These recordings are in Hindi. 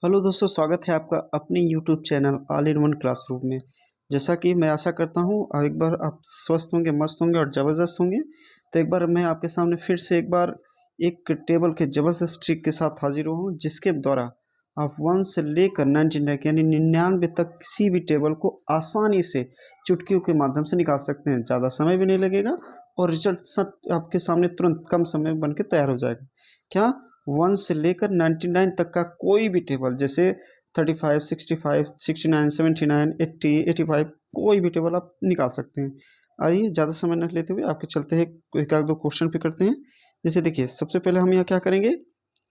हेलो दोस्तों, स्वागत है आपका अपने YouTube channel all in one classroom में। जैसा कि मैं आशा करता हूँ और एक बार आप स्वस्थ होंगे, मस्त होंगे और ज़बरदस्त होंगे। तो एक बार मैं आपके सामने फिर से एक बार एक टेबल के ज़बरदस्त ट्रिक के साथ हाजिर हुआ हूँ, जिसके द्वारा आप 1 से लेकर 99 यानी 99 तक किसी भी टेबल को आसानी से चुटकियों के माध्यम से निकाल सकते हैं। ज़्यादा समय भी नहीं लगेगा और रिजल्ट सब आपके सामने तुरंत कम समय में बन के तैयार हो जाएगा। क्या 1 से लेकर 99 तक का कोई भी टेबल, जैसे 35, 65, 69, 79, 80, 85, कोई भी टेबल आप निकाल सकते हैं। आइए ज़्यादा समय न लेते हुए आपके चलते हैं, एक आध दो क्वेश्चन पे करते हैं। जैसे देखिए, सबसे पहले हम यहाँ क्या करेंगे,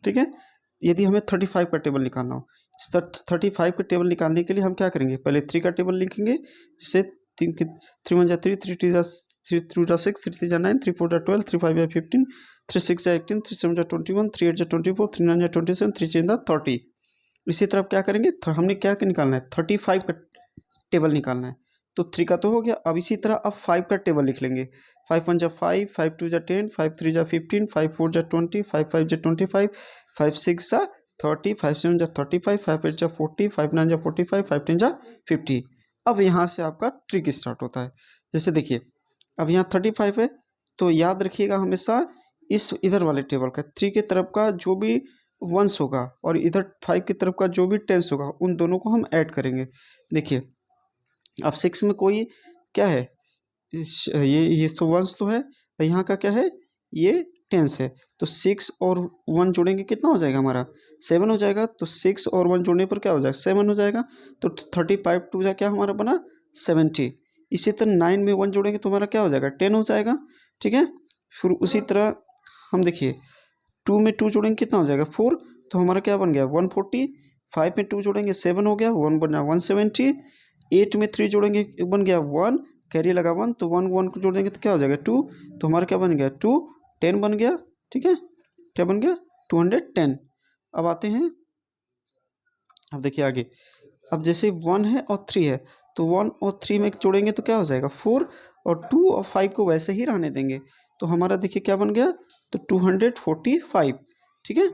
ठीक है। यदि हमें 35 का टेबल निकालना हो, 35 का टेबल निकालने के लिए हम क्या करेंगे, पहले 3 का टेबल लिखेंगे। जैसे 3 1 3, 3 2 6, 3 3 9, 3 4 12, 3 5 15, 3 6 18, 3 7 21, 3 8 24, 3 9 27, 3 6 30। इसी तरह क्या करेंगे, हमने क्या निकालना है, 35 का टेबल निकालना है। तो 3 का तो हो गया। अब इसी तरह अब 5 का टेबल लिख लेंगे। 5 1 जा 5, 5 2 जा 10, 5 3 जा 15, 5 4 जा 20, 5 5 जा 25, 5 6 जा 30, 5 7 जा 35, 5 8 जा 40, 5 9 जा 45, 5 10 जा 50। अब यहाँ से आपका ट्रिक स्टार्ट होता है। जैसे देखिए, अब यहाँ 35 है, तो याद रखिएगा हमेशा इस इधर वाले टेबल का 3 की तरफ का जो भी वंस होगा और इधर 5 की तरफ का जो भी टेंस होगा, उन दोनों को हम ऐड करेंगे। देखिए, अब 6 में कोई क्या है, ये तो वंस तो है, और यहाँ का क्या है, ये टेंस है। तो 6 और 1 जोड़ेंगे, कितना हो जाएगा हमारा, 7 हो जाएगा। तो 6 और 1 जोड़ने पर क्या हो जाएगा, 7 हो जाएगा। तो 35 टू जा क्या हमारा बना, 70। इसी तरह 9 में 1 जोड़ेंगे तो हमारा क्या हो जाएगा, 10 हो जाएगा, ठीक है। फिर उसी तरह हम देखिए, 2 में 2 जोड़ेंगे कितना हो जाएगा, 4। तो हमारा क्या बन गया, 140। 5 में 2 जोड़ेंगे 7 हो गया, 1 बना 170। 8 में 3 जोड़ेंगे बन गया 1, कैरी लगा 1, तो 1 1 को जोड़ देंगे तो क्या हो जाएगा 2। तो हमारा क्या बन गया 2, 10 बन गया, ठीक है। क्या बन गया, 210। अब आते हैं, अब देखिए आगे। अब जैसे 1 है और 3 है, तो 1 और 3 में जोड़ेंगे तो क्या हो जाएगा 4, और 2 और 5 को वैसे ही रहने देंगे। तो हमारा देखिए क्या बन गया, तो 245, ठीक है।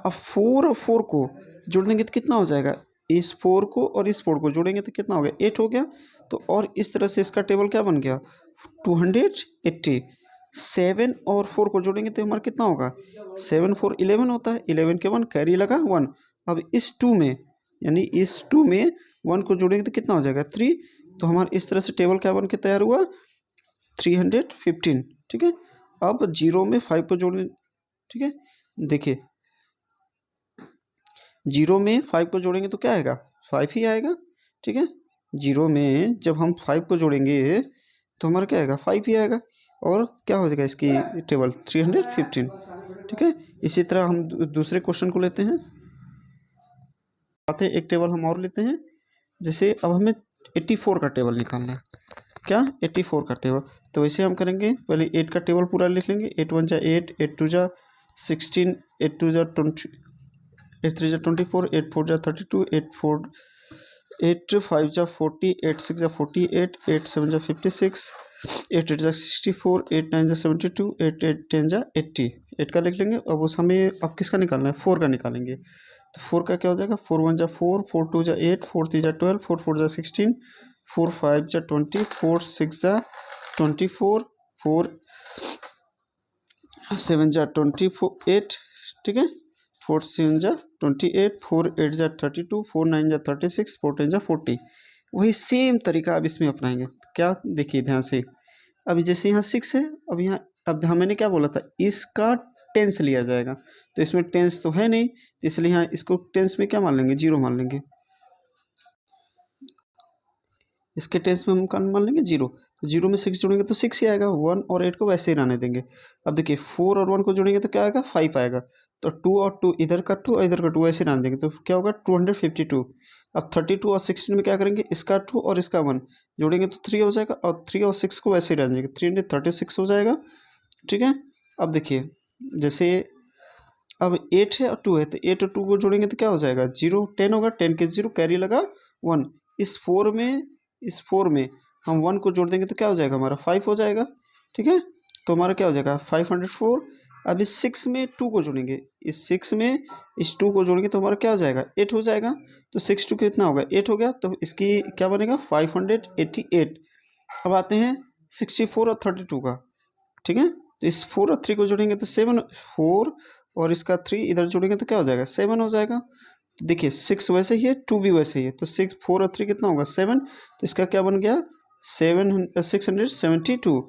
अब 4 और 4 को जोड़ देंगे तो कितना हो जाएगा, इस 4 को और इस 4 को जोड़ेंगे तो कितना हो गया, 8 हो गया। तो और इस तरह से इसका टेबल क्या बन गया, 280। 7 और 4 को जोड़ेंगे तो हमारा कितना होगा, 7 4 11 होता है, 11 के 1 कैरी लगा 1। अब इस 2 में, यानी इस 2 में 1 को जोड़ेंगे तो कितना हो जाएगा 3। तो हमारा इस तरह से टेबल क्या बन के तैयार हुआ, 315, ठीक है। अब 0 में 5 को जोड़ने, ठीक है। देखिए, 0 में 5 को जोड़ेंगे तो क्या आएगा, 5 ही आएगा, ठीक है। 0 में जब हम 5 को जोड़ेंगे तो हमारा क्या आएगा, 5 ही आएगा। और क्या हो जाएगा इसकी टेबल, 315, ठीक है। इसी तरह हम दूसरे क्वेश्चन को लेते हैं, आते हैं एक टेबल हम और लेते हैं। जैसे अब हमें 84 का टेबल निकालना है। क्या, 84 का टेबल। तो वैसे हम करेंगे, पहले 8 का टेबल पूरा लिख लेंगे। 8 1 जा 8, 8 2 जा 16, 8 2 जा 20, 8 3 जा 24, 8 4 जा 32, 8 5 जा 40, 8 6 जा 48, 8 7 जा 56, 8 8 जा 64, 8 9 जा 72, 8 8 10 जा 80। 8 का लिख लेंगे। अब उस हमें अब किसका निकालना है, 4 का निकालेंगे। तो 4 का क्या हो जाएगा, 4 1 जा 4, 4 2 जा 8, 4 3 जा 12, 4 4 जा 16, 4 5 जा 20, 4 6 जा 24, 4 7 जा 28, ठीक है। 4 7 जा 28, 4 8 जा 32, 4 9 जा 36, 4 10 जा 40। वही सेम तरीका अब इसमें अपनाएंगे। क्या, देखिए ध्यान से। अब जैसे यहाँ 6 है, अब यहाँ, अब मैंने क्या बोला था, इसका टेंस लिया जाएगा। तो इसमें टेंस तो है नहीं, इसलिए यहाँ इसको टेंस में क्या मान लेंगे, 0 मान लेंगे। इसके टेंस में हम क्या मान लेंगे, 0। तो 0 में 6 जोड़ेंगे तो 6 ही आएगा। 1 और 8 को वैसे ही रहने देंगे। अब देखिए, 4 और 1 को जोड़ेंगे तो क्या आएगा, 5 आएगा। तो 2 और 2, इधर का 2 और इधर का 2 ऐसे रहने देंगे तो क्या होगा, 252। अब 32 और 16 में क्या करेंगे, इसका 2 और इसका 1 जोड़ेंगे तो 3 हो जाएगा, और 3 और 6 को वैसे ही रहने देंगे, 336 हो जाएगा, ठीक है। अब देखिए, जैसे अब 8 है और 2 है, तो 8 और 2 को जोड़ेंगे तो क्या हो जाएगा, 0 10 होगा, 10 के 0 कैरी लगा 1। इस 4 में हम 1 को जोड़ देंगे तो क्या हो जाएगा, हमारा 5 हो जाएगा, ठीक है। तो हमारा क्या हो जाएगा, 504 अब इस 6 में 2 को जोड़ेंगे, इस 6 में इस 2 को जोड़ेंगे तो हमारा क्या हो जाएगा 8 हो जाएगा। तो 6 2 कितना होगा 8 हो गया, तो इसकी क्या बनेगा 588। अब आते हैं 64 और 32 का, ठीक है। तो इस 4 और 3 को जोड़ेंगे तो 7, 4 और इसका 3 इधर जोड़ेंगे तो क्या हो जाएगा 7 हो जाएगा। तो देखिए 6 वैसे ही है, 2 भी वैसे ही है, तो 6 4 और 3 कितना होगा 7। तो इसका क्या बन गया 672।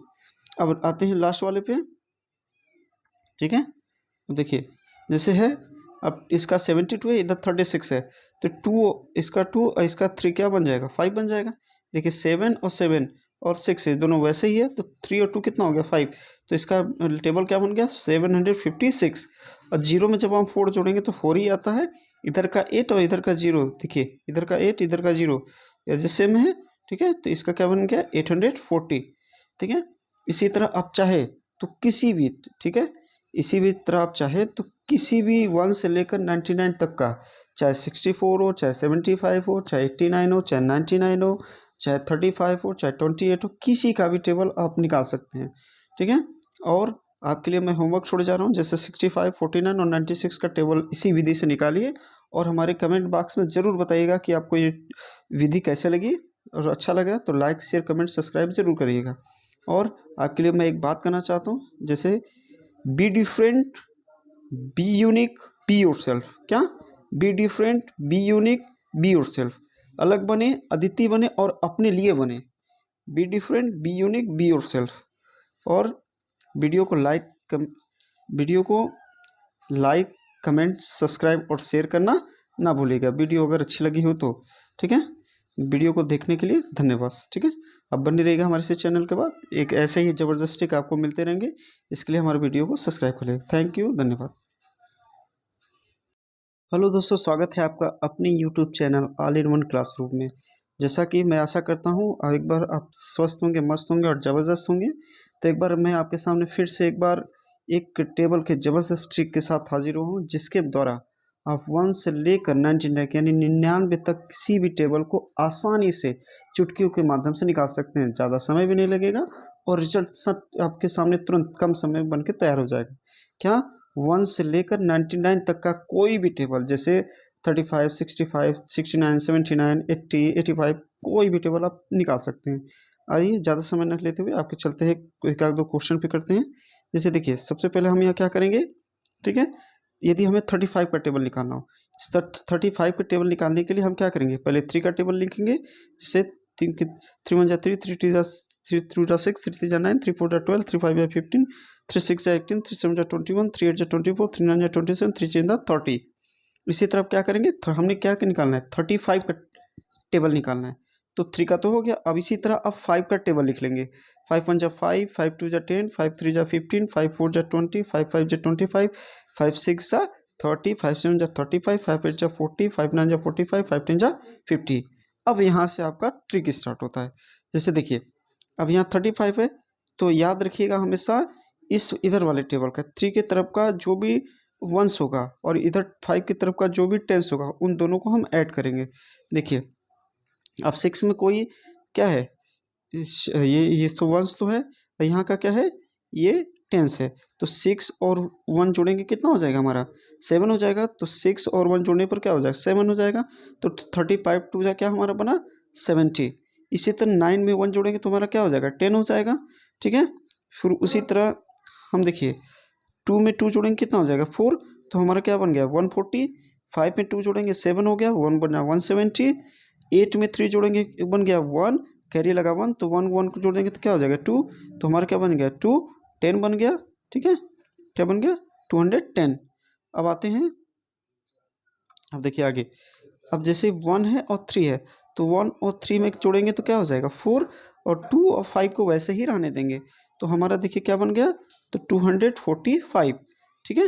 अब आते हैं लास्ट वाले पे, ठीक है। अब देखिए जैसे है, अब इसका 72 है, इधर 36 है, तो 2 इसका 2 और इसका 3 क्या बन जाएगा 5 बन जाएगा। देखिए 7 और 6 है, दोनों वैसे ही है, तो 3 और 2 कितना हो गया 5। तो इसका टेबल क्या बन गया 756। और जीरो में जब हम 4 जोड़ेंगे तो 4 ही आता है, इधर का 8 और इधर का 0, देखिए इधर का 8 इधर का 0 जैसे में है, ठीक है। तो इसका क्या बन गया 840, ठीक है। इसी तरह आप चाहे तो किसी भी, ठीक है, इसी भी तरह आप चाहे तो किसी भी 1 से लेकर 99 तक का, चाहे 64 हो, चाहे 75 हो, चाहे 89 हो, चाहे 99 हो, चाहे 35 हो, चाहे 28 हो, किसी का भी टेबल आप निकाल सकते हैं, ठीक है। और आपके लिए मैं होमवर्क छोड़ जा रहा हूँ, जैसे 65, 49 और 96 का टेबल इसी विधि से निकालिए, और हमारे कमेंट बॉक्स में ज़रूर बताइएगा कि आपको ये विधि कैसे लगी, और अच्छा लगा तो लाइक शेयर कमेंट सब्सक्राइब ज़रूर करिएगा। और आपके लिए मैं एक बात करना चाहता हूँ, जैसे be different, be unique, be yourself. क्या be different, be unique, be yourself. अलग बने, अद्वितीय बने और अपने लिए बने। Be different, be unique, be yourself. और वीडियो को लाइक कमेंट सब्सक्राइब और शेयर करना ना भूलिएगा, वीडियो अगर अच्छी लगी हो तो, ठीक है। वीडियो को देखने के लिए धन्यवाद, ठीक है। अब बने रहेगा हमारे से चैनल के बाद एक ऐसे ही ज़बरदस्त टिक आपको मिलते रहेंगे, इसके लिए हमारे वीडियो को सब्सक्राइब करें। थैंक यू, धन्यवाद। हेलो दोस्तों, स्वागत है आपका अपने YouTube channel all in one classroom में। जैसा कि मैं आशा करता हूँ एक बार आप स्वस्थ होंगे, मस्त होंगे और ज़बरदस्त होंगे। तो एक बार मैं आपके सामने फिर से एक बार एक टेबल के ज़बरदस्त ट्रिक के साथ हाजिर हुआ हूँ, जिसके द्वारा आप 1 से लेकर 99 यानी 99 तक किसी भी टेबल को आसानी से चुटकियों के माध्यम से निकाल सकते हैं। ज़्यादा समय भी नहीं लगेगा और रिजल्ट सब आपके सामने तुरंत कम समय में बन के तैयार हो जाएगा। क्या 1 से लेकर 99 तक का कोई भी टेबल, जैसे 35, 65, 69, 79, 80, 85, कोई भी टेबल आप निकाल सकते हैं। आइए ज़्यादा समय न लेते हुए आपके चलते हैं, एक आध दो क्वेश्चन पे करते हैं। जैसे देखिए सबसे पहले हम यहाँ क्या करेंगे, ठीक है। यदि हमें 35 का टेबल निकालना हो, 35 का टेबल निकालने के लिए हम क्या करेंगे, पहले 3 का टेबल लिखेंगे। जैसे 3 1 3, 3 2 6, 3 3 9, 3 4 12, 3 5 15, 3 6 18, 3 7 21, 3 8 24, 3 9 27, 3 6 30। इसी तरफ क्या करेंगे, हमने क्या निकालना है 35 का टेबल निकालना है। तो 3 का तो हो गया, अब इसी तरह अब 5 का टेबल लिख लेंगे। 5 1 5, 5 2 10, 5 3 15, 5 4 20, 5 5 25, 5 6 30, 5 7 35, 5 8 40, 5 9 45, 5 10 50। अब यहाँ से आपका ट्रिक स्टार्ट होता है। जैसे देखिए अब यहाँ 35 है, तो याद रखिएगा हमेशा इस इधर वाले टेबल का 3 की तरफ का जो भी वंस होगा और इधर 5 की तरफ का जो भी टेंस होगा, उन दोनों को हम ऐड करेंगे। देखिए अब 6 में कोई क्या है, ये तो वंस तो है, और यहाँ का क्या है, ये टेंस है। तो 6 और 1 जोड़ेंगे कितना हो जाएगा हमारा 7 हो जाएगा। तो 6 और 1 जोड़ने पर क्या हो जाएगा 7 हो जाएगा। तो 35 टू जा क्या हमारा बना 70। इसी तरह 9 में 1 जोड़ेंगे तो हमारा क्या हो जाएगा 10 हो जाएगा, ठीक है। फिर उसी तरह हम देखिए 2 में 2 जोड़ेंगे कितना हो जाएगा 4, तो हमारा क्या बन गया 140। 5 में 2 जोड़ेंगे 7 हो गया, 1 बना 170। 8 में 3 जोड़ेंगे बन गया 1, कैरी लगा 1, तो 1 1 को जोड़ देंगे तो क्या हो जाएगा 2, तो हमारा क्या बन गया 2 10 बन गया, ठीक है। क्या बन गया 210। अब आते हैं, अब देखिए आगे, अब जैसे 1 है और 3 है, तो 1 और 3 में जोड़ेंगे तो क्या हो जाएगा 4, और 2 और 5 को वैसे ही रहने देंगे, तो हमारा देखिए क्या बन गया तो 245, ठीक है।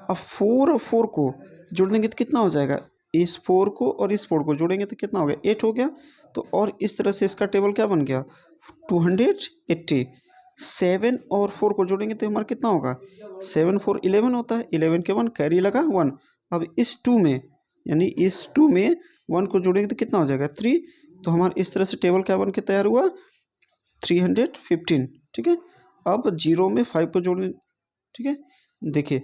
अब 4 और 4 को जोड़ देंगे तो कितना हो जाएगा, इस 4 को और इस 4 को जोड़ेंगे तो कितना हो गया 8 हो गया। तो और इस तरह से इसका टेबल क्या बन गया 280। 7 और 4 को जोड़ेंगे तो हमारा कितना होगा 7 4 11 होता है, 11 के 1 कैरी लगा 1। अब इस 2 में यानी इस 2 में 1 को जोड़ेंगे तो कितना हो जाएगा 3, तो हमारा इस तरह से टेबल क्या बन के तैयार हुआ 315, ठीक है। अब 0 में 5 को जोड़ें, ठीक है, देखिए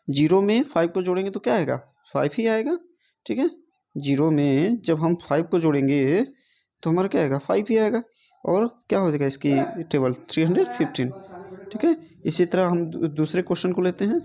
0 में 5 को जोड़ेंगे तो क्या आएगा, 5 ही आएगा। ठीक है, 0 में जब हम 5 को जोड़ेंगे तो हमारा क्या आएगा, 5 ही आएगा। और क्या हो जाएगा इसकी टेबल 315। ठीक है, इसी तरह हम दूसरे क्वेश्चन को लेते हैं।